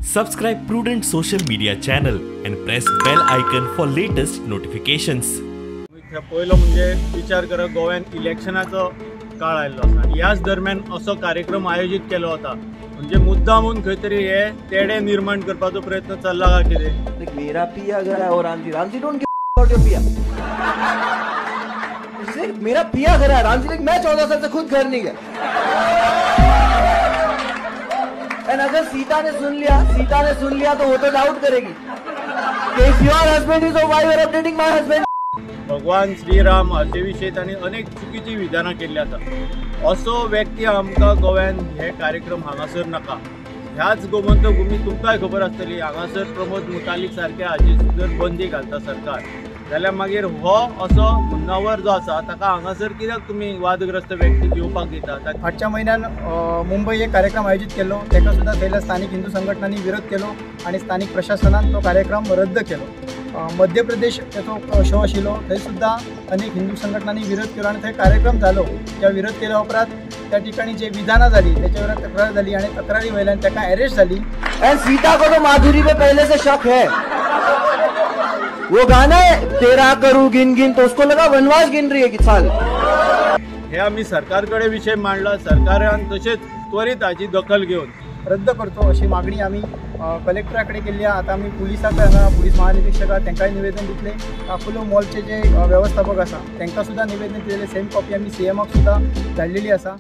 Subscribe Prudent social media channel and press bell icon for latest notifications. पहिलो म्हणजे विचार करा, गोव्यान इलेक्शनाचो काळ आयल्लो आसा आनी ह्याच दरम्यान असो कार्यक्रम आयोजित केलो होता म्हणजे मुद्दामून खंय तरी हे तेडे निर्माण करपाचो प्रयत्न चल्ला का कितें? मेरा पिया घर है और Ramji don't give about your पिया। मेरा पिया घर है रामजी, मैं 14 साल से खुद घर नहीं गया। एंड अगर सीता ने सुन लिया तो वो तो डाउट करेगी कि if your husband is why you are updating my husband. भगवान श्रीराम हाचे विशयी तांणी अनेक चुकीची विधानां केल्ली आसा। असो व्यक्ती आमकां गोव्यान हे कार्यक्रम हांगासर नाका। ह्याच गोमंतक भूमी तुमकांय खबर आसतली, हांगासर प्रमोद मुतालीक सारके हाची जर बंदी घालता सरकार जाल्यार मागीर हो असो मुन्नावर जो आसा ताका हांगासर कित्याक तुमी वादग्रस्त व्यक्ती घेवपाक दिता? फाटच्या म्हयन्यान मुंबई एक कार्यक्रम आयोजित केलो, ताका सुद्धा थंयल्या स्थानिक हिंदू संघटनांनी विरोध केलो आणि स्थानिक प्रशासनान तो कार्यक्रम रद्द केलो। मध्य प्रदेश त्याचो शो आशिल्लो, थंय सुद्धा अनेक हिंदू संघटनांनी विरोध केलो आणि थंय कार्यक्रम जालो। त्या विरोध केल्या उपरांत त्या ठिकाणी जे विधानं झाली त्याच्यावर तक्रार झाली आणि तक्रारी वयल्यान ताका अरेस्ट झाली। एंड सीता को तो माधुरी पे पहले से शक है। वो गाना है तेरा करू गिन गिन, तो उसको लगा वनवास गिन रही है कि साल। हे आम्ही सरकारकडे विषय मांडला, सरकारान तसेच त्वरित हाची दखल घेऊन रद्द करतो अशी मागणी आम्ही कलेक्टराकडे केली आहे। आता आम्ही पोलिसांक पोलीस महानिरीक्षकाक तांकांय निवेदन दितले। अपोलो मॉलचे जे व्यवस्थापक आसा तांकां सुद्धा निवेदन दिलेले, सेम कॉपी आम्ही CMक सुद्धा धाडलेली आसा।